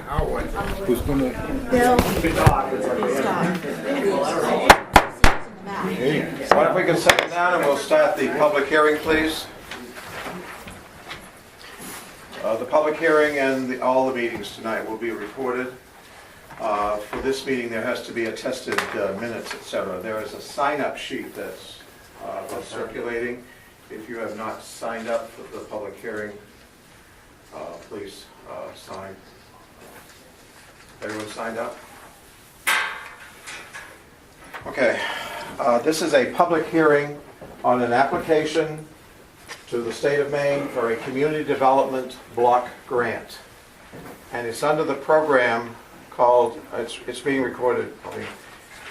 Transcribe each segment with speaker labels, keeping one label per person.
Speaker 1: Who's gonna?
Speaker 2: Bill.
Speaker 3: What if we can settle down and we'll start the public hearing, please? The public hearing and all the meetings tonight will be recorded. For this meeting, there has to be attested minutes, etc. There is a sign-up sheet that's circulating. If you have not signed up for the public hearing, please sign. Everyone signed up? Okay. This is a public hearing on an application to the state of Maine for a community development block grant. And it's under the program called, it's being recorded,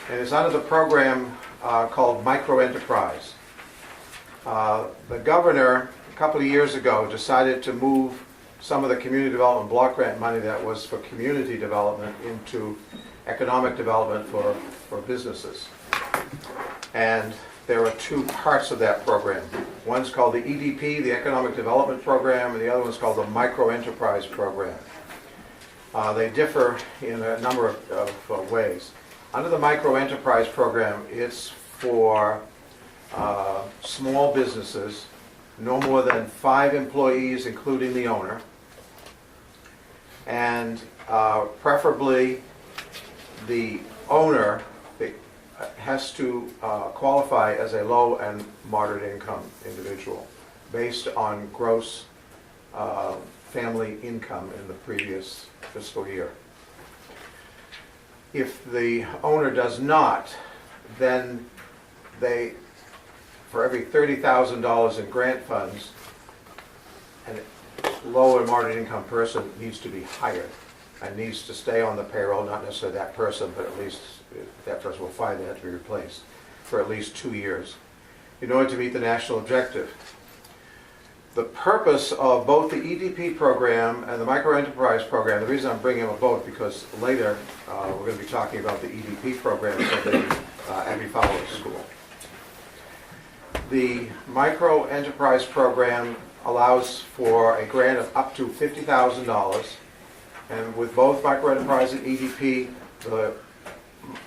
Speaker 3: and it's under the program called Microenterprise. The governor, a couple of years ago, decided to move some of the community development block grant money that was for community development into economic development for businesses. And there are two parts of that program. One's called the EDP, the Economic Development Program, and the other one's called the Microenterprise Program. They differ in a number of ways. Under the Microenterprise Program, it's for small businesses, no more than 5 employees, including the owner, and preferably the owner has to qualify as a low and moderate income individual based on gross family income in the previous fiscal year. If the owner does not, then they, for every $30,000 in grant funds, a low and moderate income person needs to be hired and needs to stay on the payroll, not necessarily that person, but at least if that person will find that to be replaced for at least 2 years in order to meet the national objective. The purpose of both the EDP program and the Microenterprise program, the reason I'm bringing them both because later we're going to be talking about the EDP program for the Abbey Fowler School. The Microenterprise program allows for a grant of up to $50,000, and with both Microenterprise and EDP,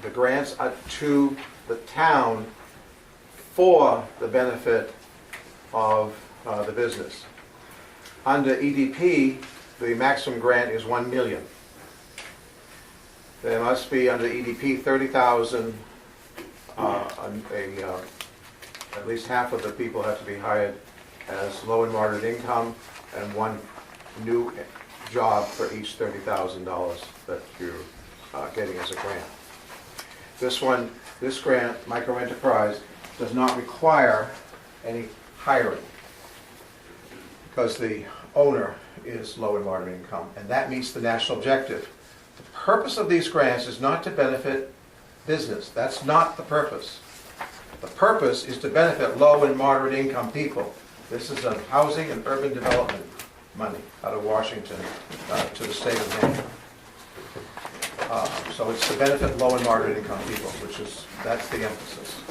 Speaker 3: the grants are to the town for the benefit of the business. Under EDP, the maximum grant is $1 million. There must be under EDP 30,000. At least half of the people have to be hired as low and moderate income, and 1 new job for each $30,000 that you're getting as a grant. This grant, Microenterprise, does not require any hiring because the owner is low and moderate income, and that meets the national objective. The purpose of these grants is not to benefit business. That's not the purpose. The purpose is to benefit low and moderate income people. This is a housing and urban development money out of Washington to the state of Maine. So it's to benefit low and moderate income people, that's the emphasis.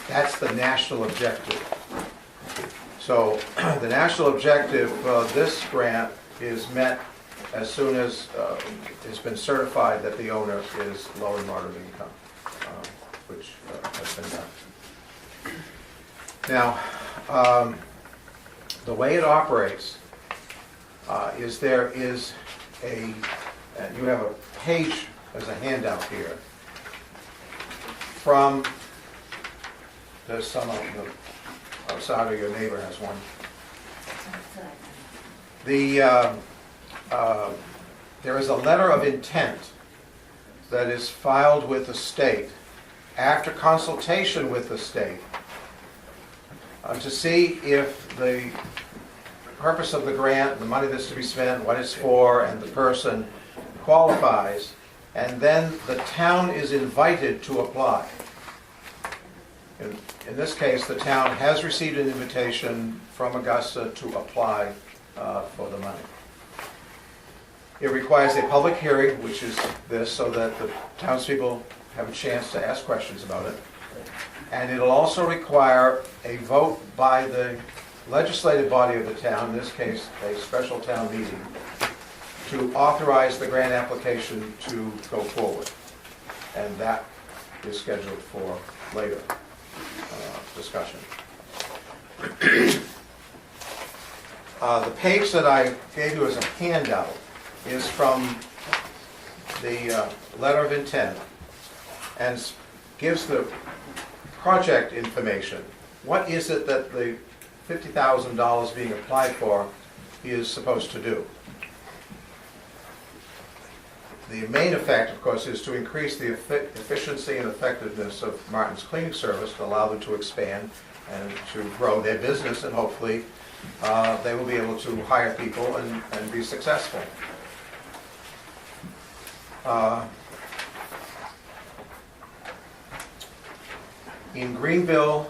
Speaker 3: That's the national objective. So the national objective of this grant is met as soon as it's been certified that the owner is low and moderate income, which has been done. Now, the way it operates is there is you have a page as a handout here from, there's some of the, outside of your neighbor has one. There is a letter of intent that is filed with the state after consultation with the state to see if the purpose of the grant, the money that's to be spent, what it's for, and the person qualifies, and then the town is invited to apply. In this case, the town has received an invitation from Augusta to apply for the money. It requires a public hearing, which is this, so that the townspeople have a chance to ask questions about it. And it'll also require a vote by the legislative body of the town, in this case, a special town meeting, to authorize the grant application to go forward. And that is scheduled for later discussion. The page that I gave you as a handout is from the letter of intent and gives the project information. What is it that the $50,000 being applied for is supposed to do? The main effect, of course, is to increase the efficiency and effectiveness of Martin's Cleaning Service, to allow them to expand and to grow their business, and hopefully they will be able to hire people and be successful. In Greenville,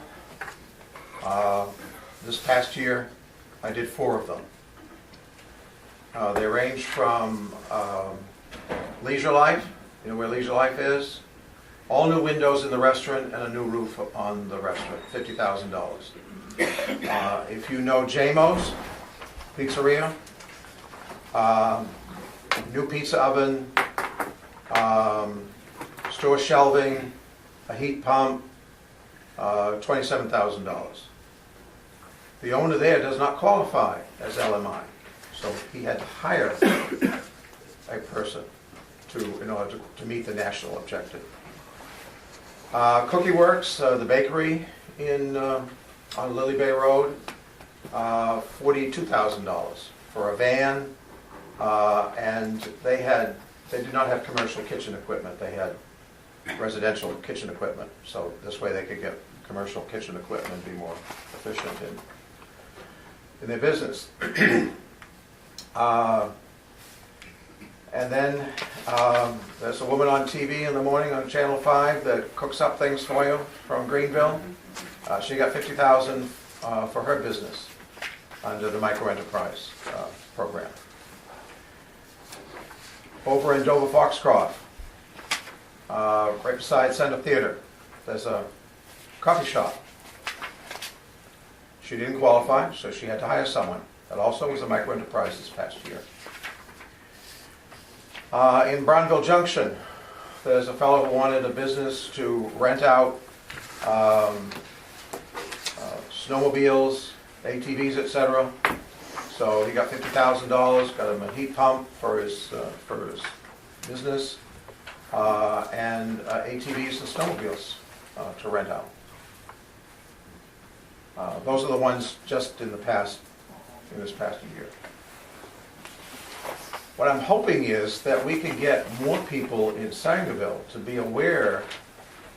Speaker 3: this past year, I did 4 of them. They range from Leisure Life, you know where Leisure Life is? All new windows in the restaurant and a new roof on the restaurant, $50,000. If you know JMO's Pizzeria, new pizza oven, store shelving, a heat pump, $27,000. The owner there does not qualify as LMI, so he had to hire a person in order to meet the national objective. Cookie Works, the bakery on Lily Bay Road, $42,000 for a van, and they did not have commercial kitchen equipment. They had residential kitchen equipment, so this way they could get commercial kitchen equipment and be more efficient in their business. And then there's a woman on TV in the morning on Channel 5 that cooks up things for you from Greenville. She got $50,000 for her business under the microenterprise program. Over in Dover Foxcroft, right beside Center Theater, there's a coffee shop. She didn't qualify, so she had to hire someone. That also was a microenterprise this past year. In Brownville Junction, there's a fellow who wanted a business to rent out snowmobiles, ATVs, etc. So he got $50,000, got him a heat pump for his business, and ATVs and snowmobiles to rent out. Those are the ones just in this past year. What I'm hoping is that we can get more people in Sangerville to be aware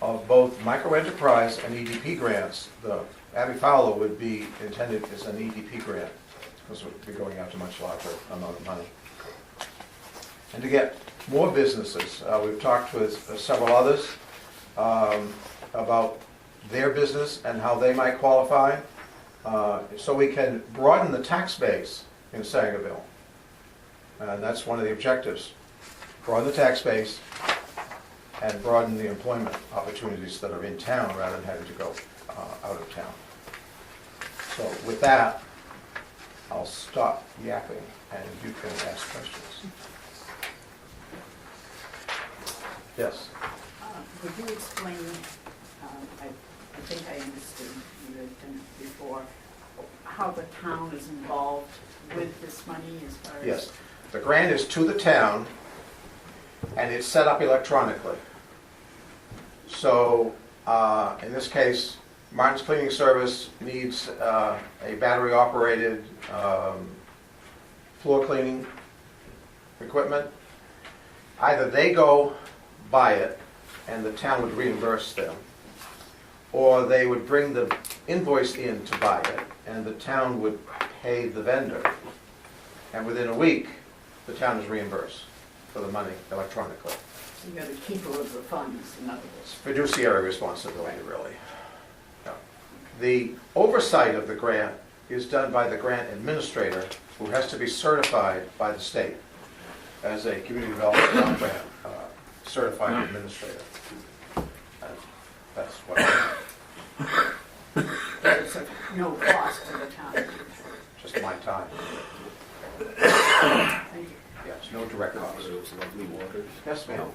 Speaker 3: of both microenterprise and EDP grants. The Abbey Fowler would be intended as an EDP grant, because it would be going out to much larger amount of money. And to get more businesses, we've talked with several others about their business and how they might qualify, so we can broaden the tax base in Sangerville. And that's one of the objectives. Broaden the tax base and broaden the employment opportunities that are in town rather than having to go out of town. So with that, I'll stop yapping and you can ask questions. Yes?
Speaker 1: Would you explain, I think I understood, you had done it before, how the town is involved with this money as far as...
Speaker 3: Yes. The grant is to the town, and it's set up electronically. So, in this case, Martin's Cleaning Service needs a battery-operated floor cleaning equipment. Either they go buy it, and the town would reimburse them, or they would bring the invoice in to buy it, and the town would pay the vendor. And within a week, the town is reimbursed for the money electronically.
Speaker 1: So you're the keeper of the funds, in other words.
Speaker 3: Fiduciary responsibility, really. Yeah. The oversight of the grant is done by the grant administrator, who has to be certified by the state as a community development block grant certified administrator. That's what
Speaker 1: There's no cost to the town.
Speaker 3: just my time.
Speaker 1: Thank you.
Speaker 3: Yes. no direct cost. Yes, ma'am.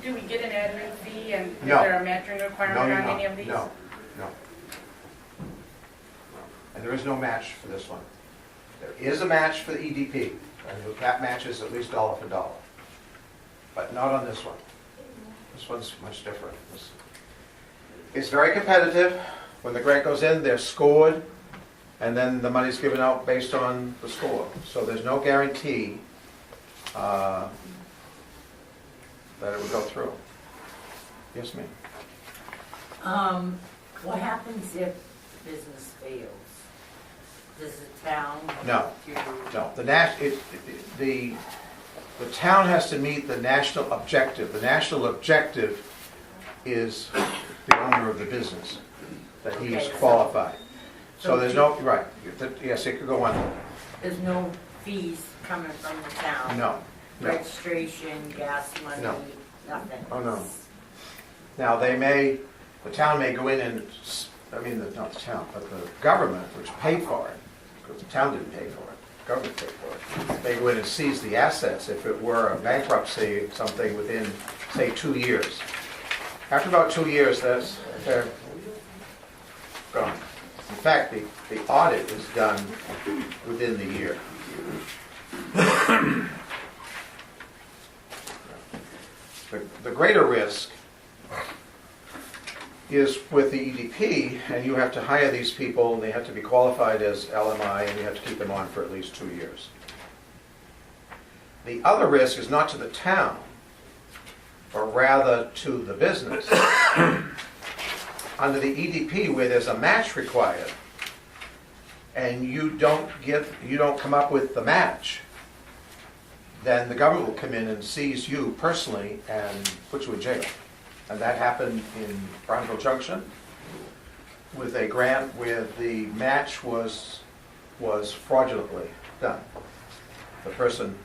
Speaker 2: Do we get an admin fee, and is
Speaker 3: No.
Speaker 2: there a matching
Speaker 3: No,
Speaker 2: requirement
Speaker 3: you
Speaker 2: on
Speaker 3: don't.
Speaker 2: any of these?
Speaker 3: No. And there is no match for this one. There is a match for the EDP, and that match is at least dollar for dollar. But not on this one. This one's much different. It's very competitive. When the grant goes in, they're scored, and then the money's given out based on the score. So there's no guarantee that it would go through. Yes, ma'am.
Speaker 4: What happens if business fails? Does the town?
Speaker 3: No.
Speaker 4: do-
Speaker 3: No, the town has to meet the national objective. The national objective is the owner of the business, that he's
Speaker 4: Okay, so-
Speaker 3: qualified. So there's no, right, yes, it could go on.
Speaker 4: There's no fees coming from the town?
Speaker 3: No, no.
Speaker 4: Registration, gas money,
Speaker 3: No.
Speaker 4: nothing?
Speaker 3: Oh, no. Now, the town may go in and, not the town, but the government, which paid for it, because the town didn't pay for it, the government paid for it, may go in and seize the assets if it were a bankruptcy, something within, say, 2 years. After about 2 years, they're gone. In fact, the audit is done within the year. The greater risk is with the EDP, and you have to hire these people, and they have to be qualified as LMI, and you have to keep them on for at least 2 years. The other risk is not to the town, but rather to the business. Under the EDP, where there's a match required, and you don't come up with the match, then the government will come in and seize you personally and put you in jail. And that happened in Brownsville Junction with a grant where the match was fraudulently done. The person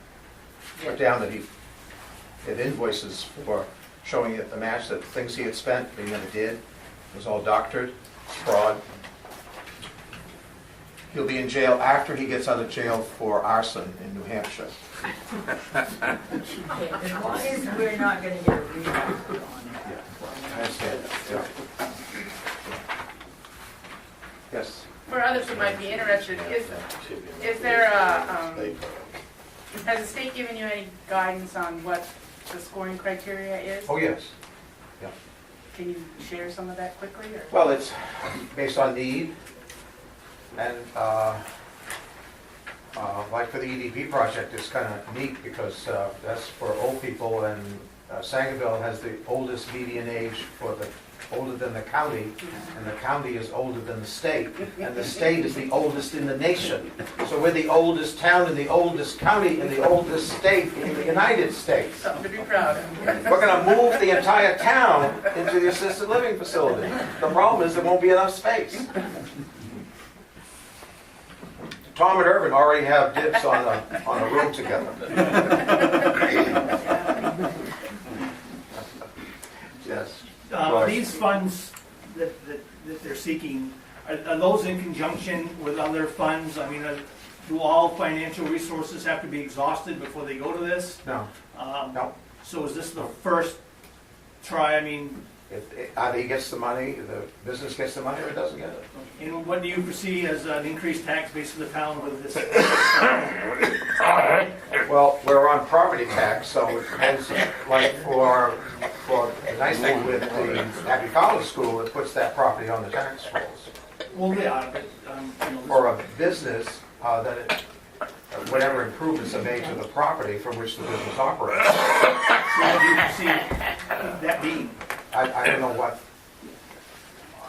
Speaker 3: put down that he had invoices for showing it the match, that things he had spent, but he never did. It was all doctored, fraud. He'll be in jail after he gets out of jail for arson in New Hampshire.
Speaker 4: Okay, as long as we're not gonna get a rebound on it.
Speaker 3: I understand that, yeah. Yes?
Speaker 2: For others who might be interested, is there has the state given you any guidance on what the scoring criteria is?
Speaker 3: Oh, yes.
Speaker 2: Can you share some of that quickly, or?
Speaker 3: Well, it's based on need, and like for the EDP project, it's kind of neat because that's for old people, and Sangerville has the oldest median age older than the county, and the county is older than the state, and the state is the oldest in the nation. So we're the oldest town and the oldest county and the oldest state in the United States.
Speaker 2: Something to be proud of.
Speaker 3: We're going to move the entire town into the assisted living facility. The problem is there won't be enough space. Tom and Irvin already have dibs on a room together. Yes.
Speaker 5: These funds that they're seeking, are those in conjunction with other funds? I mean, do all financial resources have to be exhausted before they go to this?
Speaker 3: No. No.
Speaker 5: So is this the first try? I mean,
Speaker 3: Either he gets the money, the business gets the money, or it doesn't get it.
Speaker 5: and what do you foresee as an increased tax base for the town with this?
Speaker 3: Well, we're on property tax, so it depends, like for the nice thing with the Happy College School, it puts that property on the tax rolls.
Speaker 5: Well, yeah, but,
Speaker 3: For a business, whatever improvements are made to the property from which the business operates.
Speaker 5: what do you foresee that being?
Speaker 3: I don't know what,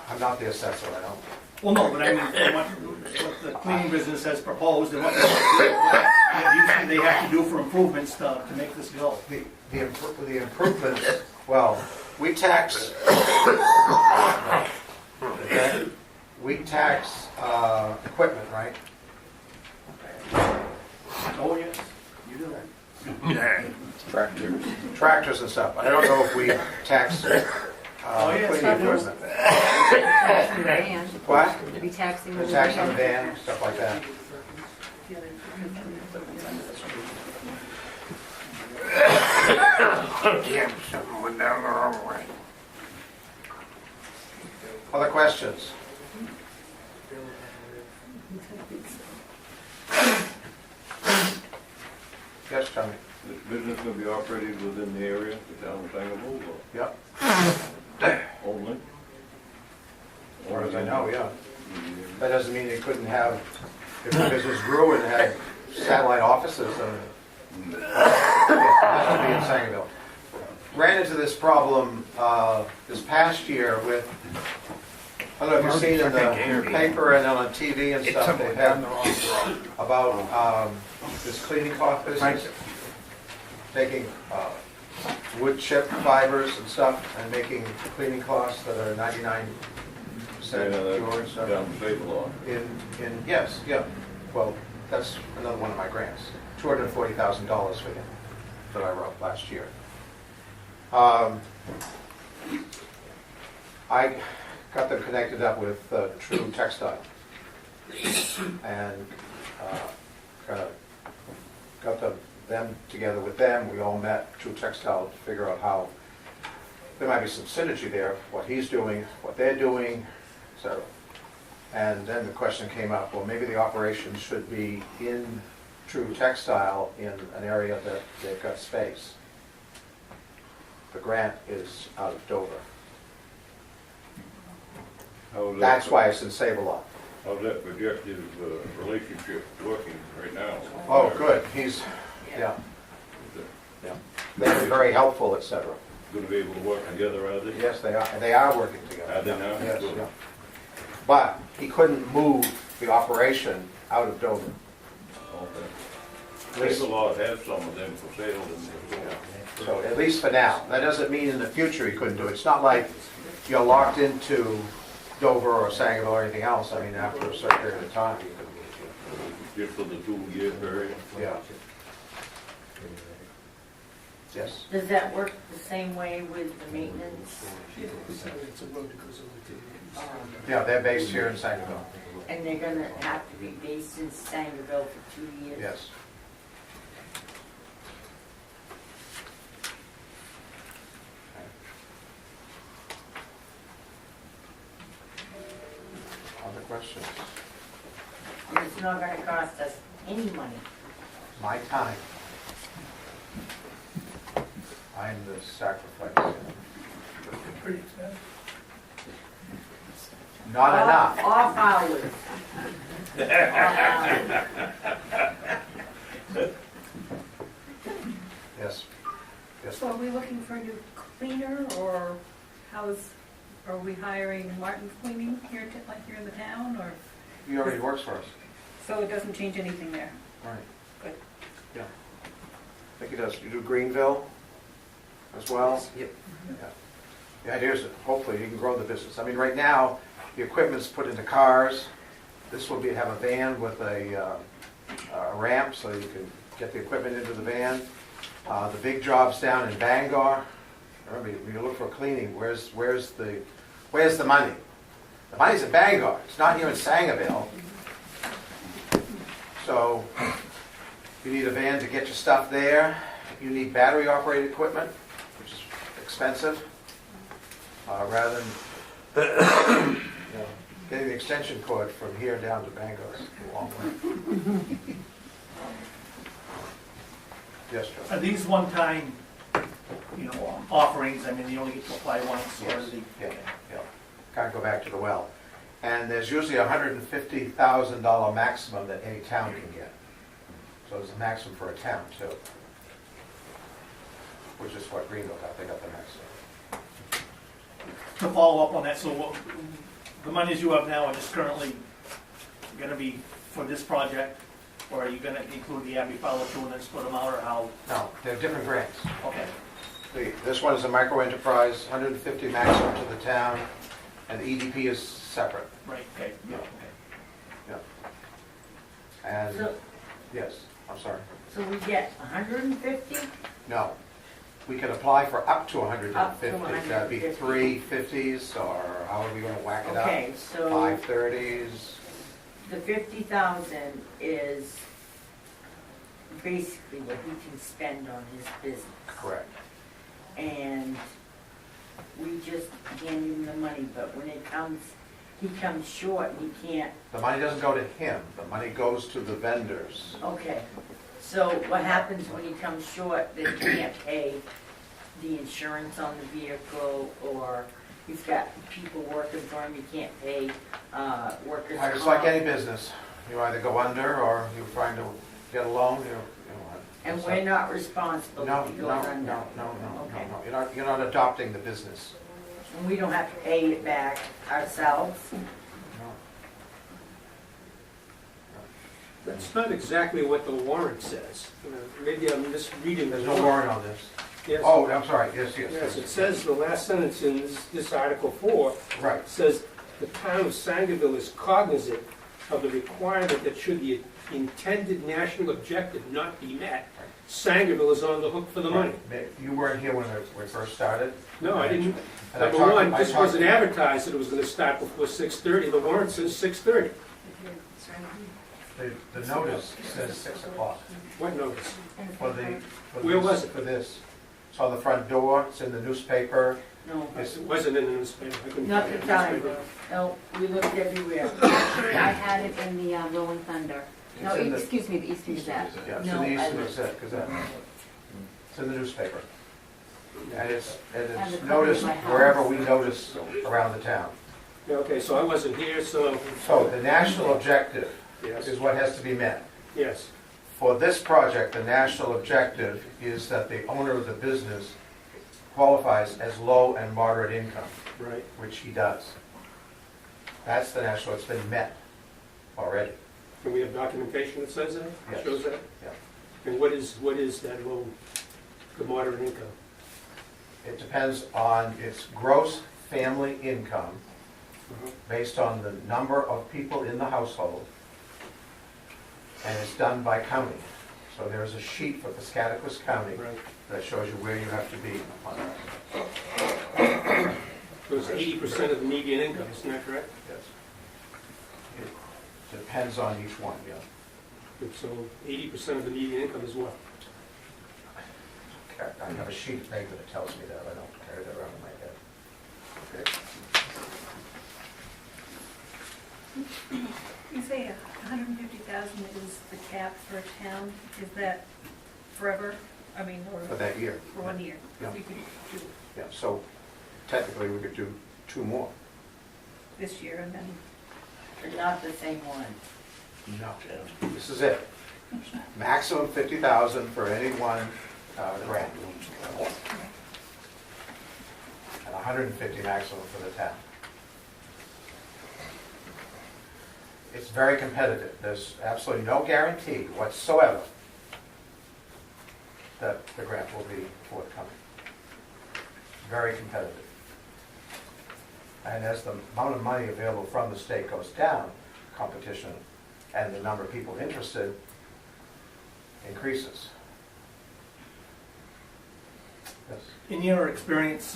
Speaker 3: I'm not the assessor, I don't.
Speaker 5: Well, no, but I mean, from what the cleaning business has proposed and what they have to do for improvements to make this go.
Speaker 3: The improvements, well, we tax, equipment, right?
Speaker 5: Oh, yes, you do that.
Speaker 3: Tractors and stuff. I don't know if we tax
Speaker 5: yes,
Speaker 3: cleaning
Speaker 5: you do.
Speaker 3: equipment.
Speaker 6: Taxing the van.
Speaker 3: What?
Speaker 6: To be taxing the
Speaker 3: The tax on the
Speaker 6: van.
Speaker 3: van, stuff like that.
Speaker 7: Damn, something went down the wrong way.
Speaker 3: Other questions? Yes, Tony?
Speaker 8: This business will be operated within the area, the town of Sangerville,
Speaker 3: Yep.
Speaker 8: or only?
Speaker 3: As far as I know, yeah. That doesn't mean they couldn't have, if the business grew and had satellite offices, it has to be in Sangerville. Ran into this problem this past year with, I don't know if you've seen in the paper and on TV and stuff, they have about this cleaning cloth business, taking wood chip fibers and stuff and making cleaning cloths that are 99% pure and stuff.
Speaker 8: Down the state law.
Speaker 3: Yes, yeah. Well, that's another one of my grants. $240,000 for him that I wrote last year. I got them connected up with True Textile and got them together with them. We all met True Textile to figure out how there might be some synergy there, what he's doing, what they're doing, etc. And then the question came up, well, maybe the operation should be in True Textile in an area that they've got space. The grant is out of Dover. That's why it's in Save-A-Lot.
Speaker 8: How's that projective relationship working right now?
Speaker 3: Oh, good, he's, yeah. They're very helpful, etc.
Speaker 8: Going to be able to work together, are they?
Speaker 3: Yes, they are, and they are working together.
Speaker 8: Are they now?
Speaker 3: Yes,
Speaker 8: Good.
Speaker 3: yeah. But he couldn't move the operation out of Dover.
Speaker 8: Okay. Save-A-Lot has some of them for sale in there.
Speaker 3: So at least for now. That doesn't mean in the future he couldn't do it. It's not like you're locked into Dover or Sangerville or anything else. I mean, after a certain period of time, you could,
Speaker 8: Just for the 2-year period?
Speaker 3: yeah. Yes.
Speaker 4: Does that work the same way with the maintenance?
Speaker 3: Yeah, they're based here in Sangerville.
Speaker 4: And they're gonna have to be based in Sangerville for 2 years?
Speaker 3: Yes. Other questions?
Speaker 4: And it's not gonna cost us any money.
Speaker 3: My time. I'm the sacrifice.
Speaker 5: Pretty expensive.
Speaker 3: Not enough.
Speaker 4: Off hours.
Speaker 3: Yes. Yes.
Speaker 6: So are we looking for a new cleaner, or are we hiring Martin's Cleaning here, like here in the town, or,
Speaker 3: He already works for us.
Speaker 6: so it doesn't change anything there?
Speaker 3: Right.
Speaker 6: Good.
Speaker 3: Yeah. I think he does. You do Greenville as well? Yep. The idea is that hopefully you can grow the business. I mean, right now, the equipment's put into cars. This will have a van with a ramp so you can get the equipment into the van. The big job's down in Bangor. Remember, when you look for cleaning, where's the money? The money's in Bangor. It's not here in Sangerville. So you need a van to get your stuff there. You need battery-operated equipment, which is expensive, rather than getting the extension cord from here down to Bangor is a long way. Yes, Joe?
Speaker 5: Are these one-time, offerings? I mean, you only get to apply once, or
Speaker 3: Yes.
Speaker 5: is the?
Speaker 3: Yeah, yeah. Can't go back to the well. And there's usually a $150,000 maximum that any town can get. So there's a maximum for a town too. Which is what Greenville got, they got the maximum.
Speaker 5: To follow up on that, so what, the monies you have now are just currently gonna be for this project? Or are you gonna include the Abbey Fowler too and then split them out, or how?
Speaker 3: No, they're different grants.
Speaker 5: Okay,
Speaker 3: This one is a micro enterprise, 150 maximum to the town, and the EDP is separate.
Speaker 5: right, okay, yeah, okay.
Speaker 3: And,
Speaker 4: So,
Speaker 3: yes, I'm sorry.
Speaker 4: so we get 150?
Speaker 3: No, we can apply for up to 150.
Speaker 4: Up to
Speaker 3: That'd be
Speaker 4: 150.
Speaker 3: 350s, or however you want to whack it up.
Speaker 4: Okay, so
Speaker 3: 530s.
Speaker 4: the 50,000 is basically what he can spend on his business.
Speaker 3: Correct.
Speaker 4: and we just hand him the money, but when he comes short, he can't,
Speaker 3: The money doesn't go to him, the money goes to the vendors.
Speaker 4: okay. So what happens when he comes short, they can't pay the insurance on the vehicle, or he's got people working for him, he can't pay, workers' comp?
Speaker 3: It's like any business, you either go under or you're trying to get a loan, you know.
Speaker 4: And we're not responsible
Speaker 3: No,
Speaker 4: if he
Speaker 3: no,
Speaker 4: goes
Speaker 3: no,
Speaker 4: under?
Speaker 3: no, no,
Speaker 4: Okay.
Speaker 3: no, you're not adopting the business.
Speaker 4: And we don't have to pay it back ourselves?
Speaker 3: No.
Speaker 9: That's not exactly what the warrant says. Maybe I'm misreading the
Speaker 3: There's no warrant on this.
Speaker 9: Yes.
Speaker 3: Oh, I'm sorry, yes,
Speaker 9: Yes, it says, the last sentence in this Article 4
Speaker 3: Right,
Speaker 9: says, "The town of Sangerville is cognizant of the requirement that should the intended national objective not be met, Sangerville is on the hook for the money."
Speaker 3: you weren't here when we first started?
Speaker 9: No, I didn't.
Speaker 3: And I
Speaker 9: Number
Speaker 3: talked-
Speaker 9: one,
Speaker 3: I
Speaker 9: this
Speaker 3: talked-
Speaker 9: wasn't advertised that it was gonna start before 6:30. The warrant says 6:30.
Speaker 3: The notice says 6 o'clock.
Speaker 9: What notice?
Speaker 3: For
Speaker 9: Where was it?
Speaker 3: For this. It's on the front door, it's in the newspaper.
Speaker 4: No,
Speaker 3: It's,
Speaker 9: It wasn't in the newspaper. I couldn't
Speaker 4: not
Speaker 9: find
Speaker 4: the
Speaker 9: it in
Speaker 4: time.
Speaker 9: newspaper.
Speaker 4: No, we looked everywhere.
Speaker 10: Actually, I had it in the Rolling Thunder. No,
Speaker 3: It's in the-
Speaker 10: excuse me, the Eastern Gazette.
Speaker 3: yeah, it's
Speaker 4: No,
Speaker 3: in the
Speaker 4: I
Speaker 3: Eastern
Speaker 4: looked.
Speaker 3: Gazette. It's in the newspaper. And it's
Speaker 10: And the cover
Speaker 3: noticed
Speaker 10: of my house.
Speaker 3: wherever we notice around the town.
Speaker 9: Yeah, okay, so I wasn't here, so,
Speaker 3: So the national objective
Speaker 9: yes,
Speaker 3: is what has to be met.
Speaker 9: yes.
Speaker 3: For this project, the national objective is that the owner of the business qualifies as low and moderate income,
Speaker 9: Right.
Speaker 3: which he does. That's the national, it's been met already.
Speaker 9: And we have documentation that says that?
Speaker 3: Yes.
Speaker 9: Shows that?
Speaker 3: Yeah.
Speaker 9: And what is that low, the moderate income?
Speaker 3: It depends on its gross family income based on the number of people in the household, and it's done by county. So there's a sheet for Piscataquis County
Speaker 9: Right.
Speaker 3: that shows you where you have to be on that.
Speaker 9: So it's 80% of the median income, isn't that correct?
Speaker 3: Yes. It depends on each one, yeah.
Speaker 9: And so 80% of the median income is what?
Speaker 3: Okay, I have a sheet of paper that tells me that, I don't carry that around in my head. Okay.
Speaker 6: You say 150,000 is the cap for a town, is that forever? I mean, or
Speaker 3: For that year.
Speaker 6: for 1 year?
Speaker 3: Yeah.
Speaker 6: You could do
Speaker 3: Yeah, so technically we could do 2 more.
Speaker 6: this year and then,
Speaker 4: They're not the same one.
Speaker 3: No. This is it. Maximum 50,000 for any one grant. And 150 maximum for the town. It's very competitive. There's absolutely no guarantee whatsoever that the grant will be forthcoming. Very competitive. And as the amount of money available from the state goes down, competition and the number of people interested increases. Yes.
Speaker 5: In your experience,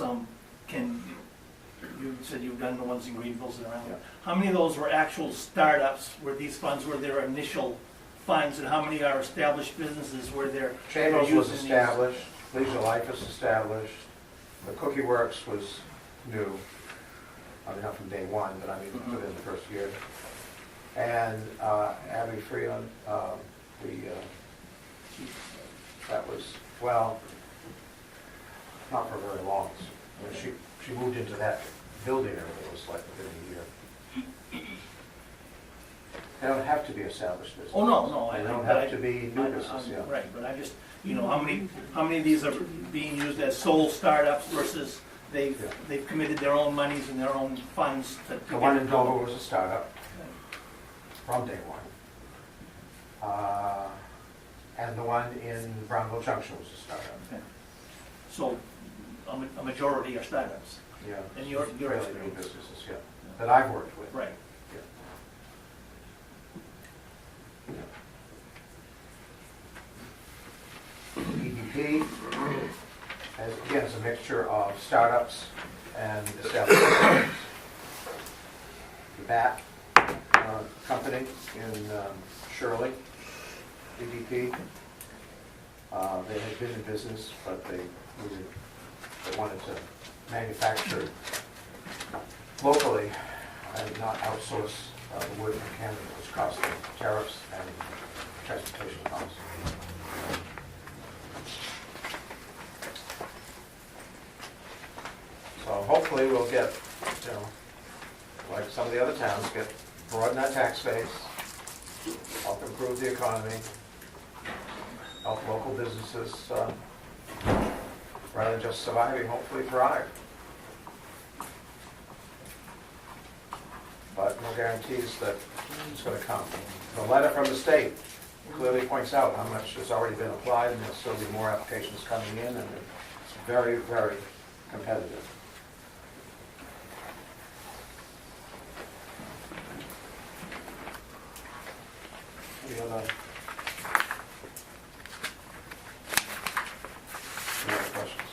Speaker 5: you said you've done the ones in Greenville and around.
Speaker 3: Yeah.
Speaker 5: How many of those were actual startups where these funds were their initial funds, and how many are established businesses where they're
Speaker 3: Chambers was
Speaker 5: using these?
Speaker 3: established, Leisure Life was established, the Cookie Works was new. I mean, not from day one, but I mean, within the first year. And Abby Freeland, that was, well, not for very long. When she moved into that building, everything was like within a year. They don't have to be established business.
Speaker 5: Oh, no,
Speaker 3: They don't
Speaker 5: but
Speaker 3: have to be new business, yeah.
Speaker 5: Right, but I just, how many of these are being used as sole startups versus they've committed their own monies and their own funds to
Speaker 3: The one
Speaker 5: get
Speaker 3: in
Speaker 5: it
Speaker 3: Dover
Speaker 5: going?
Speaker 3: was a startup from day one. And the one in Brownville Junction was a startup.
Speaker 5: So, a majority are startups,
Speaker 3: Yeah.
Speaker 5: in your
Speaker 3: Fairly new
Speaker 5: experience.
Speaker 3: businesses, yeah, that I've worked with.
Speaker 5: Right.
Speaker 3: EDP, again, is a mixture of startups and established companies. The BAT company in Shirley, EDP, they had been in business, but they needed They wanted to manufacture locally and not outsource the wood from Canada, which costs them tariffs and transportation costs. So hopefully we'll get, like some of the other towns, broaden our tax base, help improve the economy, help local businesses, rather than just surviving, hopefully thrive. But no guarantees that it's going to come. The letter from the state clearly points out how much has already been applied, and there'll still be more applications coming in, and it's very, very competitive. Any other questions?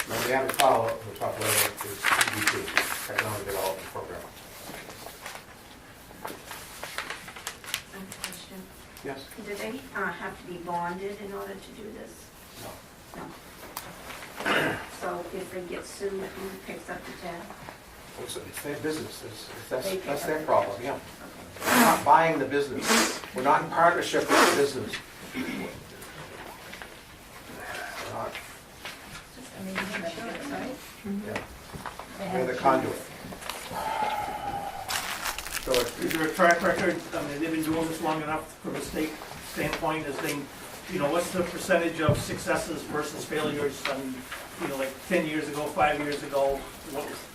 Speaker 3: When we have a follow-up, we'll talk later about the EDP, Economic Development Program.
Speaker 10: I have a question.
Speaker 3: Yes?
Speaker 10: Do they have to be bonded in order to do this?
Speaker 3: No.
Speaker 10: No. So if they get sued, who picks up the tab?
Speaker 3: It's their business. That's
Speaker 10: They pick
Speaker 3: their
Speaker 10: up.
Speaker 3: problem, yeah. We're not buying the business. We're not in partnership with the business. We're not,
Speaker 6: I mean, you have insurance, right?
Speaker 3: yeah. We're the conduit. So
Speaker 5: Is there a track record, I mean, they've been doing this long enough from a state standpoint, as they, what's the percentage of successes versus failures? I mean, like 10 years ago, 5 years ago,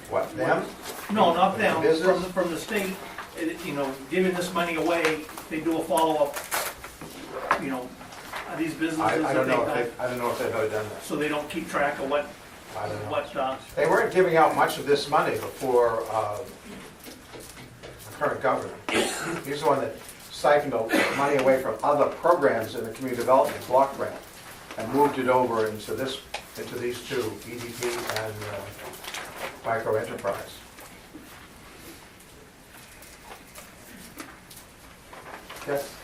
Speaker 3: what, them?
Speaker 5: No, not them,
Speaker 3: Business?
Speaker 5: from the state, giving this money away, they do a follow-up, are these businesses
Speaker 3: I
Speaker 5: that
Speaker 3: don't
Speaker 5: they've
Speaker 3: know
Speaker 5: done,
Speaker 3: if I don't know if they've ever done that.
Speaker 5: so they don't keep track of what,
Speaker 3: I don't know.
Speaker 5: what,
Speaker 3: They weren't giving out much of this money before the current governor. He's the one that siphoned money away from other programs in the community development block grant and moved it over into these two, EDP and micro enterprise. Yes?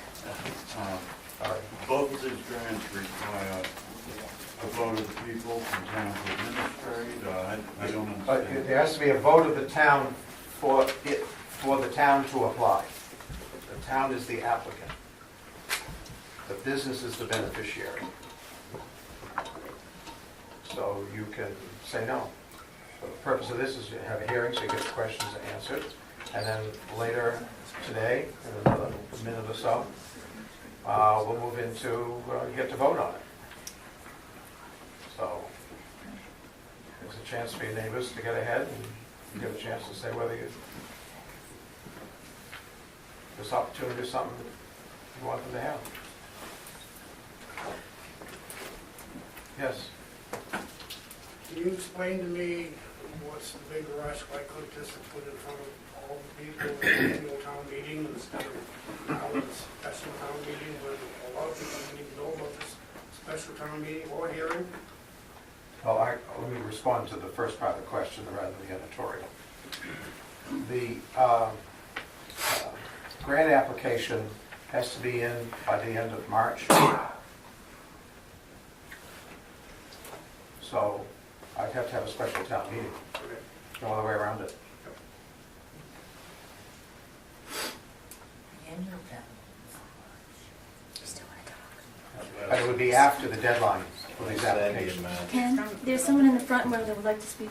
Speaker 3: All right.
Speaker 8: Both of these grants require a vote of the people from town to administrate. I don't understand.
Speaker 3: There has to be a vote of the town for the town to apply. The town is the applicant. The business is the beneficiary. So you can say no. The purpose of this is to have a hearing so you get the questions answered. And then later today, in another minute or so, we'll move into, you get to vote on it. So there's a chance for your neighbors to get ahead and you get a chance to say whether this opportunity is something you want them to have. Yes?
Speaker 7: Can you explain to me what's the big rush? Why couldn't this have put in front of all the people at the annual town meeting instead of now a special town meeting when a lot of people don't even know about this special town meeting or hearing?
Speaker 3: Well, let me respond to the first part of the question rather than the editorial. The grant application has to be in by the end of March. So I'd have to have a special town meeting. No other way around it. And it would be after the deadline for these applications.
Speaker 10: Ken, there's someone in the front row that would like to speak.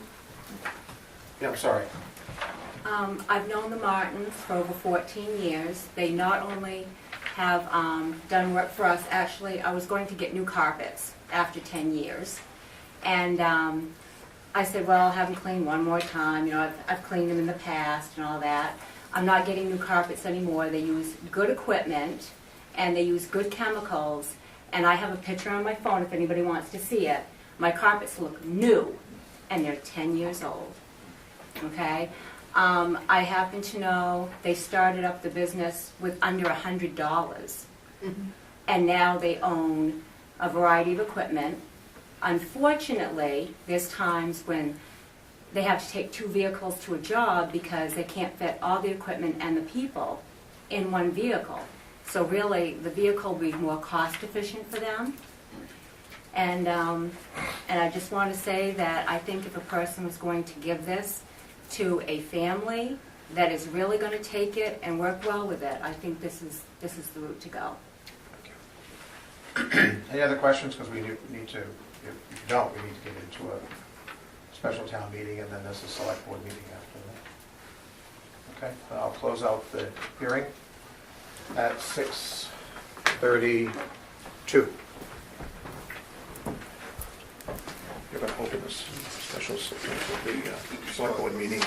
Speaker 3: Yeah, I'm sorry.
Speaker 10: I've known the Martins for over 14 years. They not only have done work for us, actually, I was going to get new carpets after 10 years. And I said, well, I'll have them cleaned one more time. I've cleaned them in the past and all that. I'm not getting new carpets anymore. They use good equipment and they use good chemicals. And I have a picture on my phone if anybody wants to see it. My carpets look new and they're 10 years old. Okay? I happen to know they started up the business with under $100. And now they own a variety of equipment. Unfortunately, there's times when they have to take 2 vehicles to a job because they can't fit all the equipment and the people in one vehicle. So really, the vehicle will be more cost efficient for them. And I just want to say that I think if a person was going to give this to a family that is really going to take it and work well with it, I think this is the route to go.
Speaker 3: Any other questions? Because we need to, if you don't, we need to get into a special town meeting, and then there's a select board meeting after that. Okay, I'll close out the hearing at 6:32. You're going to open this special the select board meeting.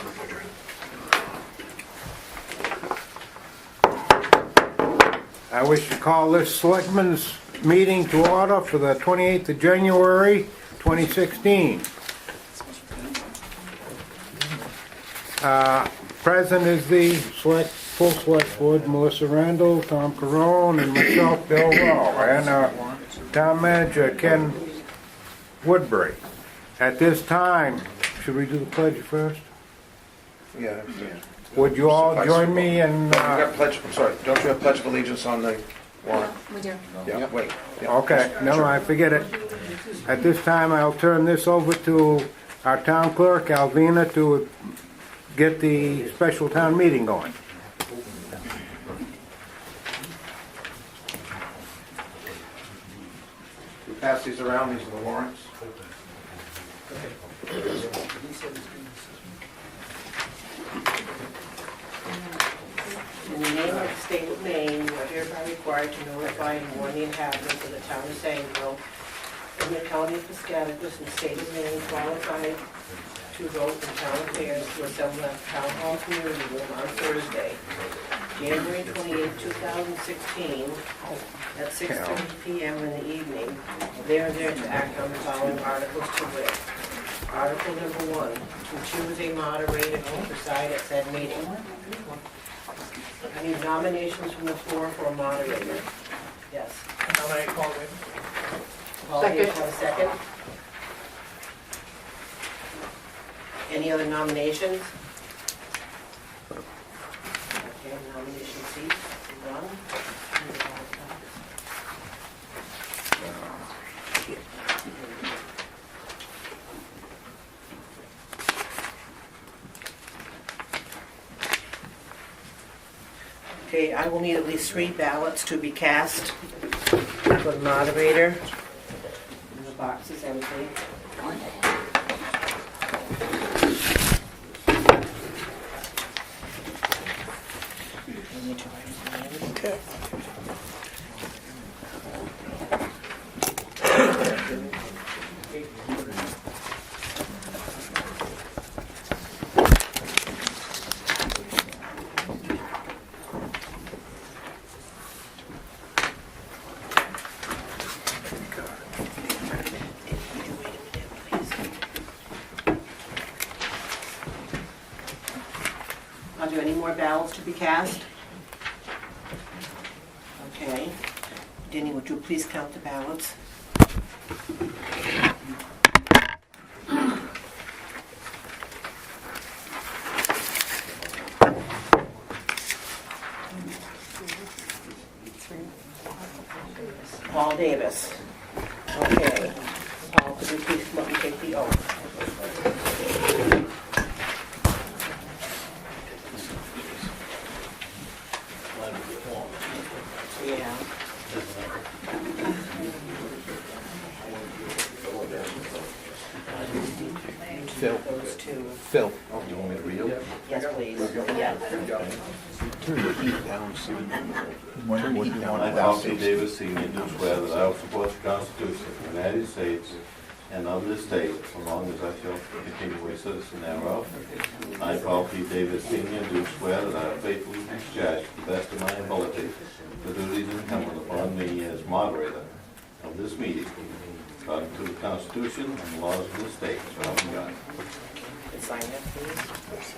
Speaker 11: I wish to call this Selectmen's meeting to order for the 28th of January, 2016. Present is the full select board, Melissa Randall, Tom Carone, and myself, Bill Rowe, and town manager, Ken Woodbury. At this time, should we do the pledge first?
Speaker 3: Yeah.
Speaker 11: Would you all join me in...
Speaker 3: You got pledge, I'm sorry, don't you have Pledge of Allegiance on the warrant?
Speaker 10: We do.
Speaker 3: Yeah, wait. Yeah.
Speaker 11: Okay, no, I forget it. At this time, I'll turn this over to our town clerk, Alvina, to get the special town meeting going.
Speaker 3: We pass these around, these are the warrants.
Speaker 12: In the name of the state of Maine, you are hereby required to notify and warn the inhabitants of the town of Sangerville and the county of Piscataquis and the state of Maine qualified to vote in town affairs to assemble at the town hall community room on Thursday, January 28, 2016, at 6:30 p.m. in the evening. They are there to act on the following articles to wit. Article number 1, to choose a moderator to preside at said meeting. I need nominations from the floor for a moderator. Yes.
Speaker 5: Nominate Paul Wynn.
Speaker 12: Paul, do you have a second? Any other nominations? Okay, nomination seats, done. Okay, I will need at least 3 ballots to be cast for the moderator. And the box is empty. Okay. Are there any more ballots to be cast? Okay. Denny, would you please count the ballots? Paul Davis. Okay. Paul, could you please come up and take the oath? Yeah.
Speaker 3: Phil.
Speaker 12: Those two.
Speaker 3: Phil.
Speaker 8: You want me to read it?
Speaker 12: Yes, please. Yeah.
Speaker 3: Turn the heat down, so turn the heat down.
Speaker 8: I, Paul P. Davis, Sr., do swear that I will support the Constitution of the United States and of this state, so long as I shall continue a citizen thereof. I, Paul P. Davis, Sr., do swear that I will faithfully discharge to the best of my ability the duties incumbent upon me as moderator of this meeting, according to the Constitution and the laws of the state, so help me God.
Speaker 12: Sign that, please.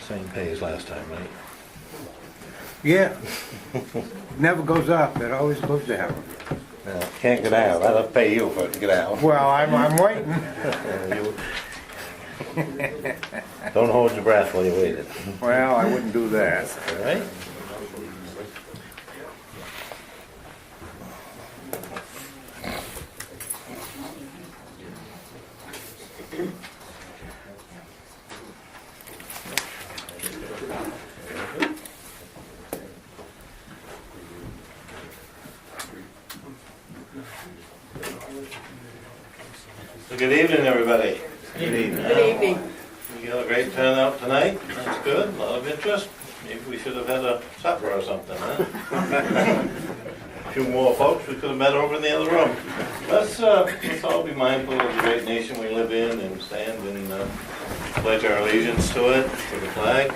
Speaker 13: Same pay as last time, right?
Speaker 11: Yeah. Never goes up, it always goes down.
Speaker 13: Well, can't get out. I'll pay you for it to get out.
Speaker 11: Well, I'm waiting.
Speaker 13: Don't hold your breath while you're waiting.
Speaker 11: Well, I wouldn't do that.
Speaker 13: All right?
Speaker 8: Good evening, everybody.
Speaker 3: Good evening.
Speaker 12: Good evening.
Speaker 8: We got a great turnout tonight. That's good. A lot of interest. Maybe we should have had a supper or something, huh? A few more folks. We could have met over in the other room. Let's all be mindful of the great nation we live in and stand and pledge our allegiance to it, to the flag.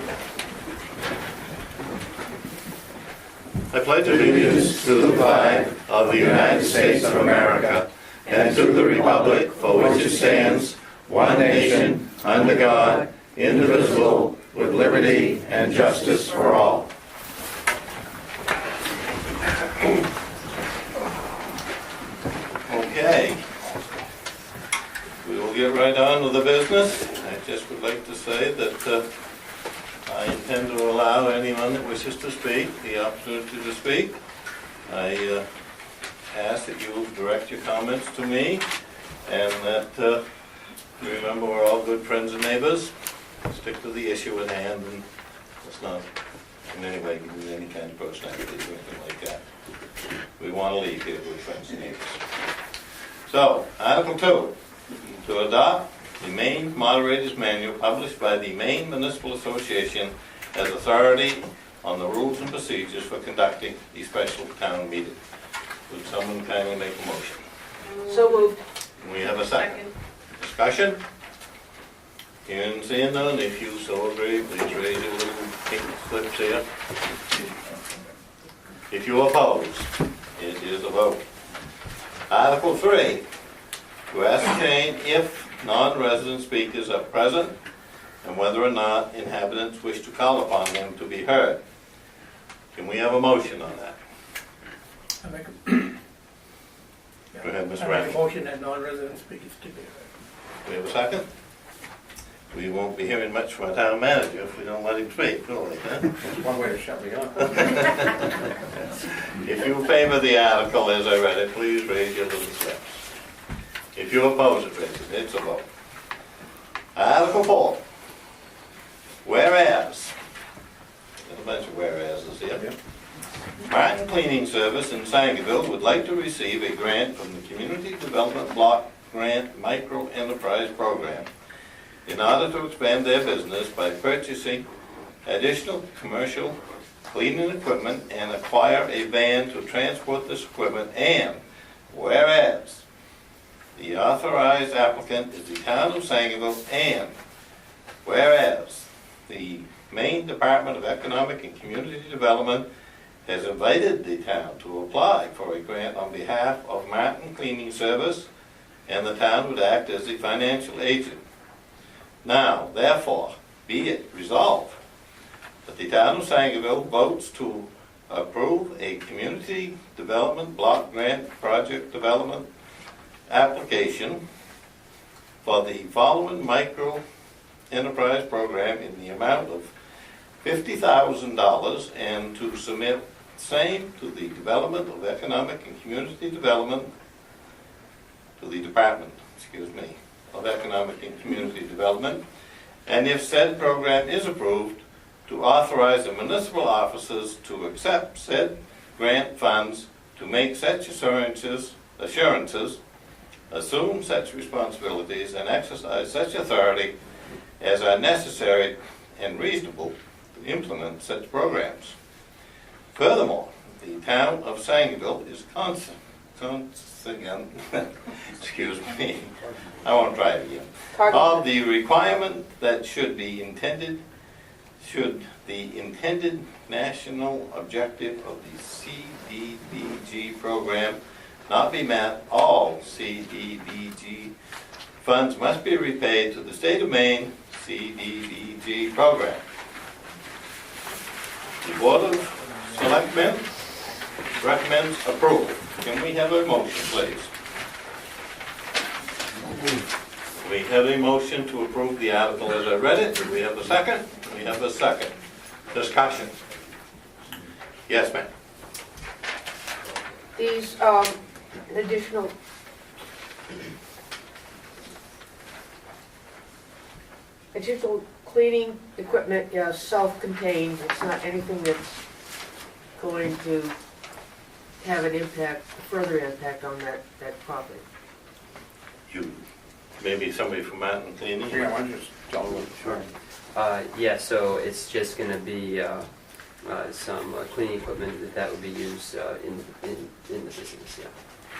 Speaker 8: I pledge allegiance to the flag of the United States of America and to the republic for which it stands, one nation, under God, indivisible, with liberty and justice for all. Okay. We will get right on with the business. I just would like to say that I intend to allow anyone that wishes to speak the opportunity to speak. I ask that you direct your comments to me, and that remember we're all good friends and neighbors. Stick to the issue at hand, and let's not in any way use any kind of personality or anything like that. We want to leave here good friends and neighbors. So, Article 2, to adopt the Maine Moderators Manual published by the Maine Municipal Association as authority on the rules and procedures for conducting a special town meeting. Would someone kindly make a motion?
Speaker 12: So moved.
Speaker 8: We have a second. Discussion? Hearing and seeing none, if you so agree, please raise your little pink slips here. If you oppose, it is a vote. Article 3, to ascertain if non-resident speakers are present and whether or not inhabitants wish to call upon them to be heard. Can we have a motion on that?
Speaker 5: I make
Speaker 8: Go ahead, Mr.
Speaker 5: a
Speaker 8: Randall.
Speaker 5: motion that non-resident speakers to be heard.
Speaker 8: We have a second? We won't be hearing much from our town manager if we don't let him speak, will we? Huh?
Speaker 3: One way to shut me up.
Speaker 8: If you favor the article as I read it, please raise your little slips. If you oppose it, raise it. It's a vote. Article 4. Whereas, there's a bunch of whereases here. Martin Cleaning Service in Sangerville would like to receive a grant from the Community Development Block Grant Micro Enterprise Program in order to expand their business by purchasing additional commercial cleaning equipment and acquire a van to transport this equipment. And whereas the authorized applicant is the town of Sangerville, and whereas the Maine Department of Economic and Community Development has invited the town to apply for a grant on behalf of Martin Cleaning Service, and the town would act as the financial agent. Now, therefore, be it resolved that the town of Sangerville votes to approve a community development block grant project development application for the following micro enterprise program in the amount of $50,000, and to submit same to the Development of Economic and Community Development, to the Department, of Economic and Community Development, and if said program is approved, to authorize the municipal officers to accept said grant funds, to make such assurances, assume such responsibilities, and exercise such authority as are necessary and reasonable to implement such programs. Furthermore, the town of Sangerville is excuse me, I won't try it again, of the requirement that should the intended national objective of the CDBG program not be met, all CDBG funds must be repaid to the state of Maine CDBG program. The Board of Selectmen recommends approval. Can we have a motion, please? We have a motion to approve the article as I read it. Do we have a second? We have a second. Discussion. Yes, ma'am.
Speaker 12: These additional cleaning equipment is self-contained. It's not anything that's going to have an impact, further impact on that property?
Speaker 8: You, maybe somebody from Mountain Cleaning?
Speaker 3: Yeah, why don't you just tell them?
Speaker 8: Sure.
Speaker 14: Yeah, so it's just gonna be some cleaning equipment that would be used in the business, yeah.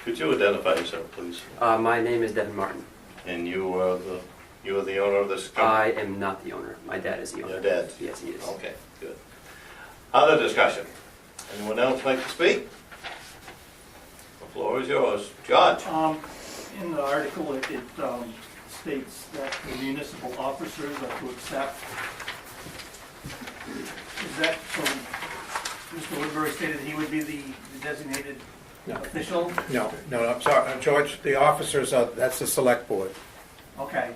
Speaker 8: Could you identify yourself, please?
Speaker 14: My name is Devin Martin.
Speaker 8: And you are the owner of this
Speaker 14: I
Speaker 8: company?
Speaker 14: am not the owner. My dad is the owner.
Speaker 8: Your dad?
Speaker 14: Yes, he is.
Speaker 8: Okay, good. Other discussion? Anyone else like to speak? The floor is yours. George?
Speaker 5: In the article, it states that the municipal officers are to accept. Is that, so Mr. Woodbury stated he would be the designated
Speaker 3: No.
Speaker 5: official?
Speaker 3: No, I'm sorry, George, the officers, that's the select board.
Speaker 5: Okay,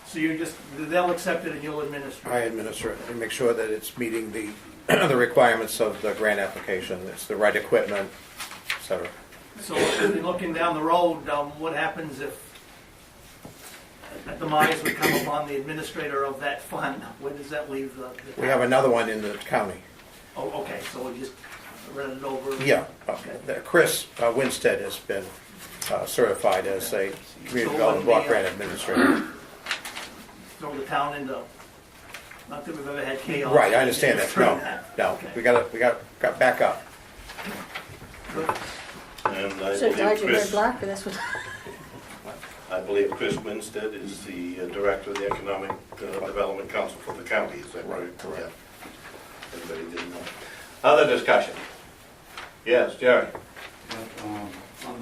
Speaker 5: so they'll accept it and you'll administer it?
Speaker 3: I administer it and make sure that it's meeting the, the requirements of the grant application. It's the right equipment, et cetera.
Speaker 5: So in looking down the road, what happens if a demise would come upon the administrator of that fund? Where does that leave the
Speaker 3: We have another one in the county.
Speaker 5: Oh, okay, so we just read it over?
Speaker 3: Yeah,
Speaker 5: Okay.
Speaker 3: Chris Winstead has been certified as a community development block grant administrator.
Speaker 5: Throw the town into, not that we've ever had chaos.
Speaker 3: Right, I understand that. No,
Speaker 5: Okay.
Speaker 3: we got back up.
Speaker 8: And I
Speaker 10: Should
Speaker 8: believe
Speaker 10: charge you red
Speaker 8: Chris,
Speaker 10: black for this one.
Speaker 8: I believe Chris Winstead is the director of the Economic Development Council for the county, is that right?
Speaker 3: Correct.
Speaker 8: Yeah. Everybody didn't know. Other discussion? Yes, Jerry?
Speaker 15: On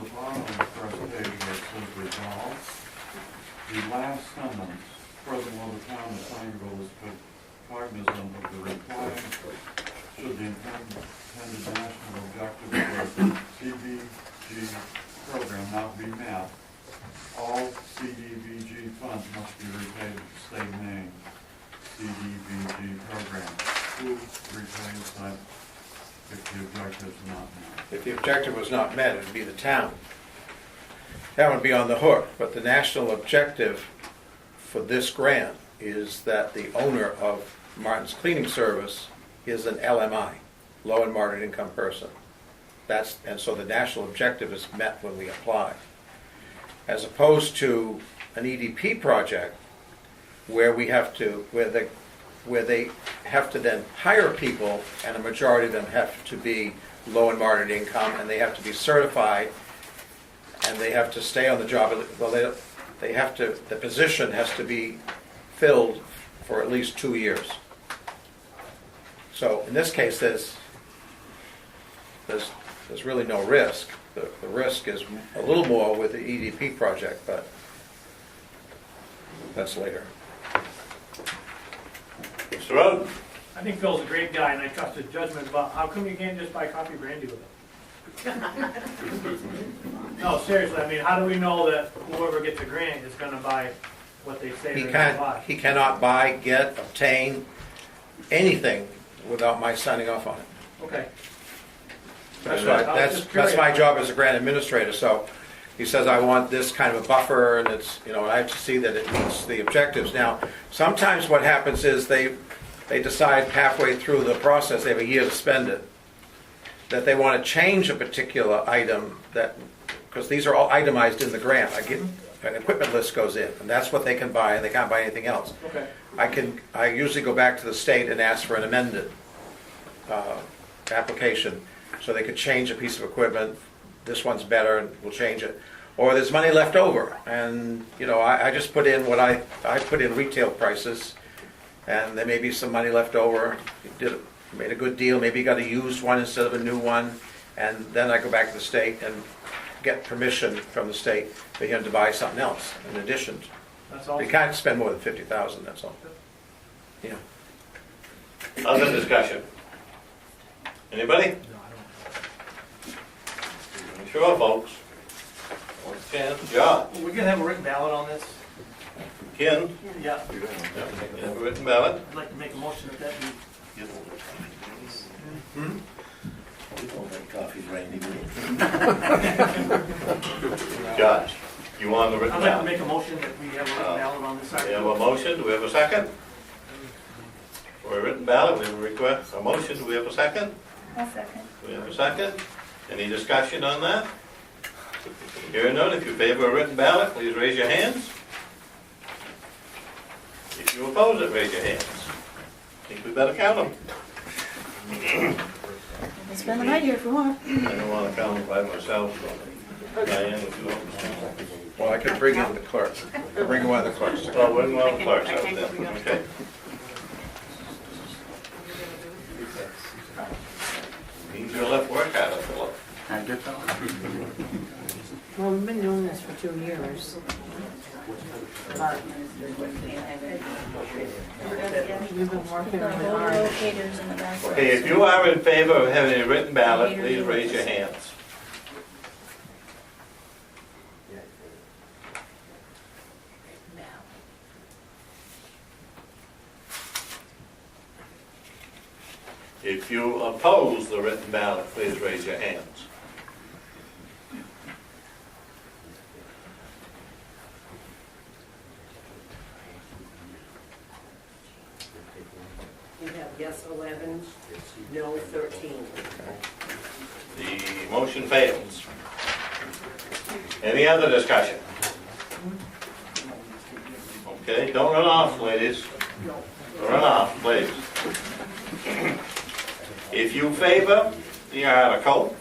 Speaker 15: the bottom of the first page where it says resolve, the last sentence, furthermore, the town of Sangerville is cognizant of the requirement should the intended national objective of the CDBG program not be met, all CDBG funds must be repaid to the state of Maine CDBG program. Who repays that if the objective is not met?
Speaker 3: If the objective was not met, it would be the town. That would be on the hook, but the national objective for this grant is that the owner of Martin's Cleaning Service is an LMI, low and moderate income person. And so the national objective is met when we apply. As opposed to an EDP project where they have to then hire people, and a majority of them have to be low and moderate income, and they have to be certified, and they have to stay on the job. Well, they have to. The position has to be filled for at least 2 years. So in this case, there's really no risk. The risk is a little more with the EDP project, but that's later.
Speaker 8: Mr. Roden?
Speaker 5: I think Phil's a great guy and I trust his judgment about how come you can't just buy coffee brandy with him? No, seriously, I mean, how do we know that whoever gets a grant is gonna buy what they say they're gonna buy?
Speaker 3: He cannot buy, get, obtain anything without my signing off on it.
Speaker 5: Okay.
Speaker 3: That's my job as a grant administrator. So he says, I want this kind of a buffer, and it's, and I have to see that it meets the objectives. Now, sometimes what happens is they decide halfway through the process, they have a year to spend it, that they want to change a particular item because these are all itemized in the grant. An equipment list goes in, and that's what they can buy, and they can't buy anything else.
Speaker 5: Okay.
Speaker 3: I usually go back to the state and ask for an amended application, so they could change a piece of equipment. This one's better, and we'll change it. Or there's money left over, and I just put in what I put in retail prices, and there may be some money left over. You made a good deal. Maybe you got a used one instead of a new one, and then I go back to the state and get permission from the state for him to buy something else in addition.
Speaker 5: That's all.
Speaker 3: You can't spend more than $50,000. That's all. Yeah.
Speaker 8: Other discussion? Anybody? Sure, folks. One chance. John?
Speaker 5: We're gonna have a written ballot on this?
Speaker 8: Ken?
Speaker 5: Yeah.
Speaker 8: You have a written ballot?
Speaker 5: I'd like to make a motion that be.
Speaker 8: We don't make coffee rainy. Josh, you want the written
Speaker 5: I'd like to
Speaker 8: ballot?
Speaker 5: make a motion that we have a written ballot on this
Speaker 8: We have
Speaker 5: article.
Speaker 8: a motion, do we have a second? For a written ballot, we have a request, a motion, do we have a second?
Speaker 6: I'll second.
Speaker 8: Do we have a second? Any discussion on that? Hearing none, if you favor a written ballot, please raise your hands. If you oppose it, raise your hands. I think we better count them.
Speaker 6: Spend the night here if you want.
Speaker 8: I don't want to count them by myself, so Diane, if you want to.
Speaker 3: Well, I could bring in the clerk. Bring one of the clerks.
Speaker 8: Well, when one of the clerks out then, okay. Means your left work out of Philip.
Speaker 3: I get that.
Speaker 12: Well, we've been doing this for 2 years. We've been working really hard.
Speaker 6: Locators in the back.
Speaker 8: Okay, if you are in favor of having a written ballot, please raise your hands. If you oppose the written ballot, please raise your hands.
Speaker 12: We have yes 11, no 13.
Speaker 8: The motion fails. Any other discussion? Okay, don't run off, ladies. Don't run off, please. If you favor the article,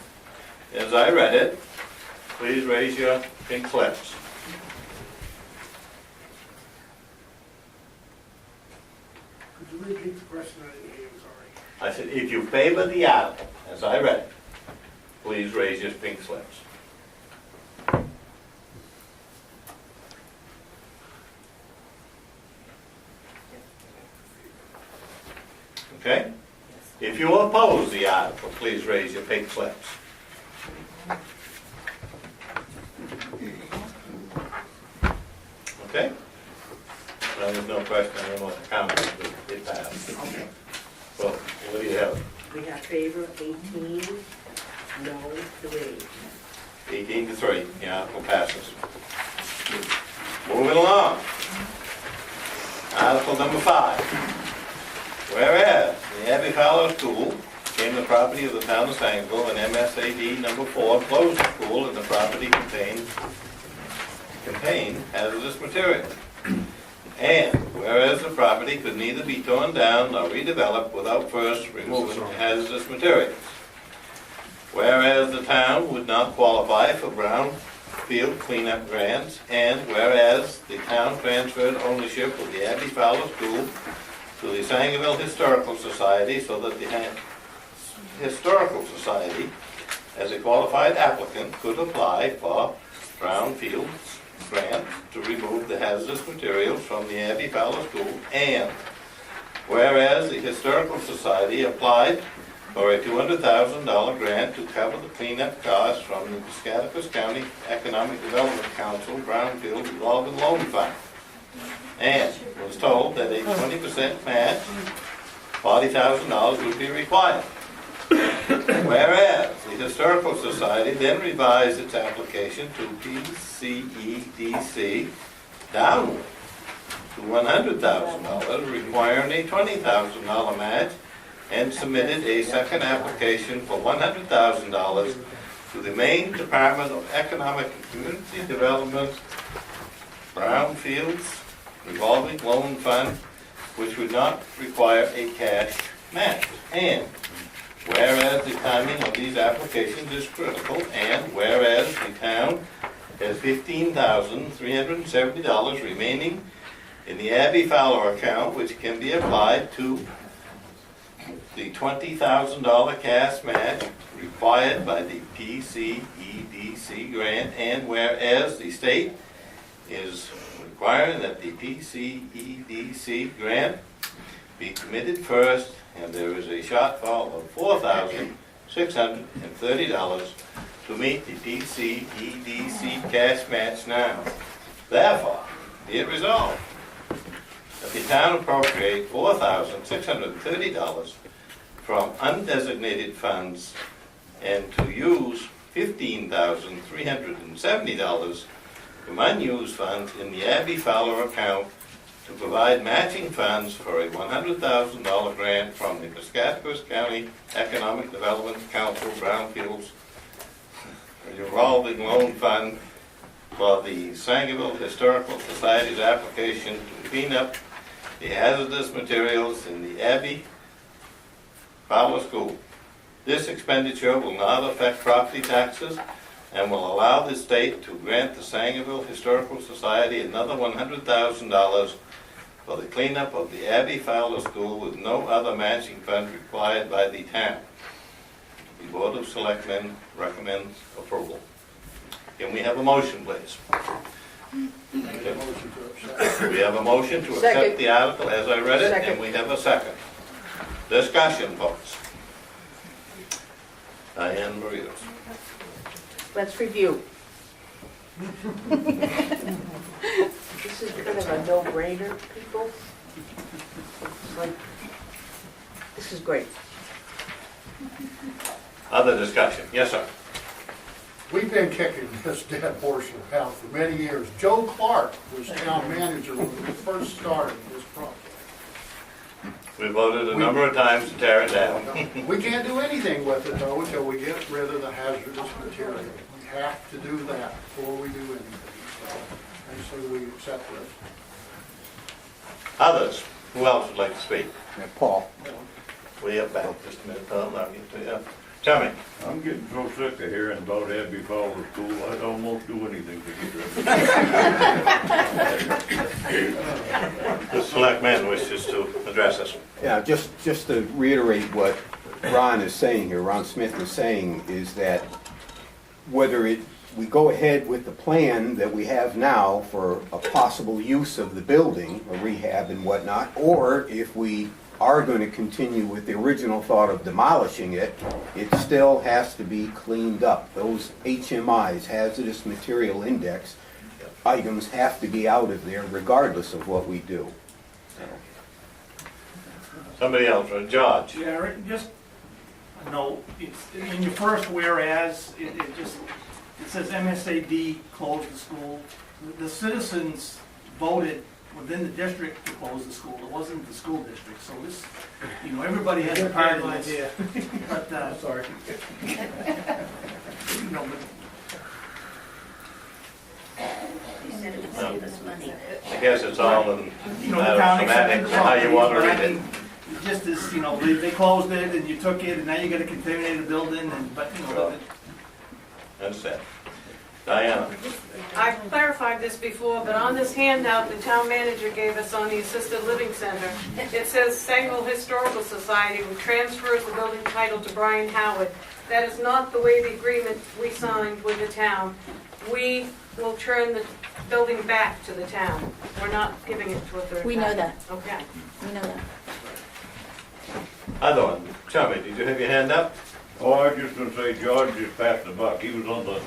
Speaker 8: as I read it, please raise your pink slips.
Speaker 7: Could you repeat the question? I didn't hear, I'm sorry.
Speaker 8: I said, if you favor the article, as I read it, please raise your pink slips. Okay? If you oppose the article, please raise your pink slips. Okay? Well, there's no question, I don't know what the count is, but it passed. Well, what do you have?
Speaker 12: We have favor 18, no 3.
Speaker 8: 18 to 3, the article passes. Moving along. Article number 5. Whereas the Abbey Fowler School became the property of the town of Sangerville and MSAD number 4 closed the school and the property contained hazardous material. And whereas the property could neither be torn down nor redeveloped without first removing hazardous materials. Whereas the town would not qualify for brownfield cleanup grants, and whereas the town transferred ownership of the Abbey Fowler School to the Sangerville Historical Society so that the Historical Society, as a qualified applicant, could apply for brownfield grants to remove the hazardous materials from the Abbey Fowler School, and whereas the Historical Society applied for a $200,000 grant to cover the cleanup costs from the Piscataquis County Economic Development Council Brownfield Revolving Loan Fund, and was told that a 20% match, $40,000 would be required. Whereas the Historical Society then revised its application to PCEDC downward to $100,000, requiring a $20,000 match, and submitted a second application for $100,000 to the Maine Department of Economic and Community Development Brownfields Revolving Loan Fund, which would not require a cash match. And whereas the timing of these applications is critical, and whereas the town has $15,370 remaining in the Abbey Fowler account, which can be applied to the $20,000 cash match required by the PCEDC grant, and whereas the state is requiring that the PCEDC grant be committed first, and there is a shortfall of $4,630 to meet the PCEDC cash match now. Therefore, be it resolved that the town appropriate $4,630 from undesignated funds and to use $15,370 from unused funds in the Abbey Fowler account to provide matching funds for a $100,000 grant from the Piscataquis County Economic Development Council Brownfields revolving loan fund for the Sangerville Historical Society's application to clean up the hazardous materials in the Abbey Fowler School. This expenditure will not affect property taxes and will allow the state to grant the Sangerville Historical Society another $100,000 for the cleanup of the Abbey Fowler School with no other matching fund required by the town. The Board of Selectmen recommends approval. Can we have a motion, please? We have a motion to accept
Speaker 12: Second.
Speaker 8: the article as I read it, and
Speaker 12: Second.
Speaker 8: we have a second. Discussion, folks. Diane Marios.
Speaker 12: Let's review. This is kind of a no-brainer, people. It's like, this is great.
Speaker 8: Other discussion? Yes, sir.
Speaker 7: We've been kicking this dead horse around for many years. Joe Clark was town manager when we first started this project.
Speaker 8: We voted a number of times to tear it down.
Speaker 7: We can't do anything with it though until we get rid of the hazardous material. We have to do that before we do anything. And so we accept this.
Speaker 8: Others? Who else would like to speak?
Speaker 11: Paul.
Speaker 8: Way up back, just a minute, Tom, I'll get to you. Tell me.
Speaker 15: I'm getting so sick of hearing about Abbey Fowler School, I'd almost do anything to get rid of it.
Speaker 8: The selectman wishes to address us.
Speaker 16: Yeah, just to reiterate what Ron is saying here, Ron Smith is saying, is that whether we go ahead with the plan that we have now for a possible use of the building, a rehab and whatnot, or if we are going to continue with the original thought of demolishing it, it still has to be cleaned up. Those HMIs, hazardous material index, items have to be out of there regardless of what we do.
Speaker 8: Somebody else, George.
Speaker 5: Yeah, just, no, it's, in your first whereas, it says MSAD closed the school. The citizens voted within the district to close the school. It wasn't the school district, so this, everybody has a part in this. But, sorry.
Speaker 8: I guess it's all in
Speaker 5: The town accepted
Speaker 8: semantics, how you want to read it.
Speaker 5: Just as, they closed it and you took it and now you got a contaminated building but.
Speaker 8: That's it. Diana.
Speaker 17: I clarified this before, but on this handout the town manager gave us on the assisted living center, it says Sangerville Historical Society transfers the building title to Brian Howard. That is not the way the agreement we signed with the town. We will turn the building back to the town. We're not giving it to a third party.
Speaker 10: We know that.
Speaker 17: Okay.
Speaker 10: We know that.
Speaker 8: Other one. Charlie, did you have your hand up?
Speaker 15: Oh, I was just gonna say, George just passed the buck, he was on the...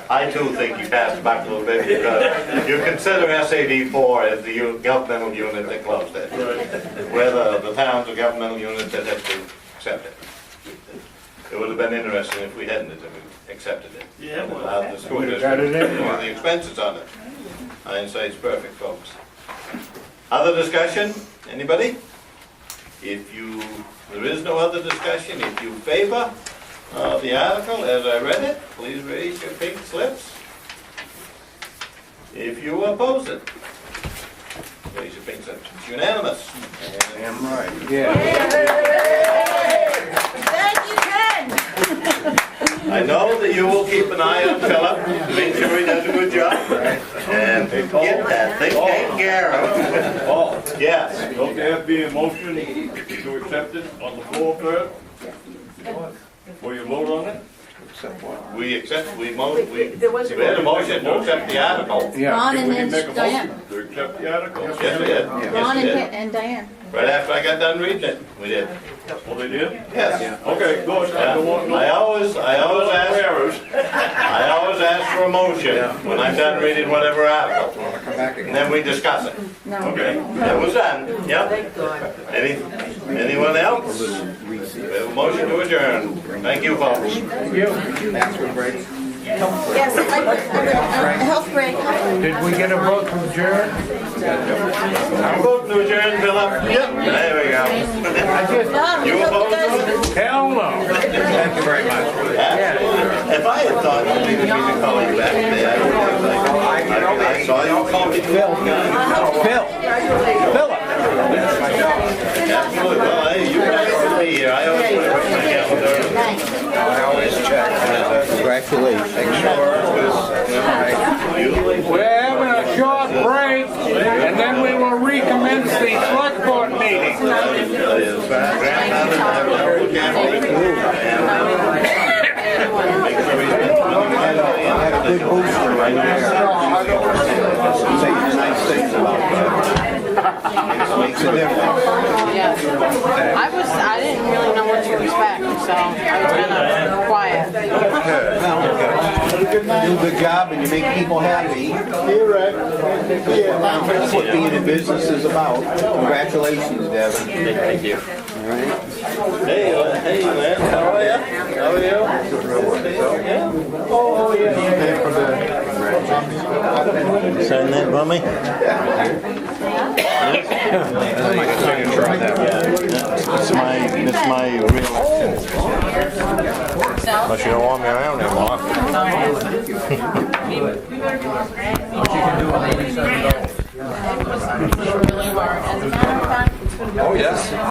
Speaker 8: I too think you passed back a little bit because you consider SAD4 as the governmental unit that closed it. Whether the town's a governmental unit that has to accept it. It would have been interesting if we hadn't accepted it.
Speaker 5: Yeah, well,
Speaker 8: allowed the school
Speaker 11: We'd have
Speaker 8: district
Speaker 11: got it
Speaker 8: to
Speaker 11: anyway.
Speaker 8: do the expenses on it. Hindsight's perfect, folks. Other discussion? Anybody? There is no other discussion. If you favor the article as I read it, please raise your pink slips. If you oppose it, raise your pink slips. It's unanimous.
Speaker 11: Damn right. Yeah.
Speaker 10: Thank you, Ken.
Speaker 8: I know that you will keep an eye on Philip, make sure he does a good job, and get that thing taken care of.
Speaker 15: Paul,
Speaker 8: Yes.
Speaker 15: don't there be a motion to accept it on the floor first? Before you vote on it?
Speaker 8: We accept, we had
Speaker 12: There was
Speaker 8: a motion to accept the article.
Speaker 11: Yeah.
Speaker 10: Ron and
Speaker 15: We didn't make
Speaker 10: then
Speaker 15: a
Speaker 10: Diane.
Speaker 15: motion to accept the article.
Speaker 8: Yes, we did.
Speaker 10: Ron
Speaker 8: Yes, we did.
Speaker 10: and Diane.
Speaker 8: Right after I got done reading it, we did.
Speaker 15: Oh, they did?
Speaker 8: Yes.
Speaker 15: Okay, good, I don't want no...
Speaker 8: I always ask for a motion when I'm done reading whatever article, and then we discuss it.
Speaker 10: No.
Speaker 15: Okay.
Speaker 8: That was done, yep.
Speaker 12: Thank God.
Speaker 8: Anyone else? We have a motion to adjourn. Thank you, folks.
Speaker 10: Yes, a health break.
Speaker 11: Did we get a vote to adjourn?
Speaker 8: I'm voting to adjourn, Philip. Yep. There we go. You opposed?
Speaker 11: Hell no.
Speaker 3: Thank you very much.
Speaker 8: If I had thought you needed me to call you back today, I would have I saw you call me Phil.
Speaker 3: Philip.
Speaker 8: Absolutely. Well, hey, you guys can be here. I always put it on my calendar.
Speaker 3: I always check.
Speaker 16: Congratulations.
Speaker 3: Make sure
Speaker 11: We're having a short break, and then we will recommence the select board meeting.
Speaker 16: I had a good booster right there. Saying nice things about that. It makes a difference.
Speaker 17: Yeah. I didn't really know what to expect, so I was kind of quiet.
Speaker 16: You do a good job and you make people happy. You're right. That's what being in business is about. Congratulations, Devin.
Speaker 14: Thank you.
Speaker 16: All right.
Speaker 8: Hey, man, how are you? How are you? Yeah. Oh, yeah.
Speaker 13: Sign that for me? It's my real. Unless you don't want me around anymore.
Speaker 3: Oh, yes.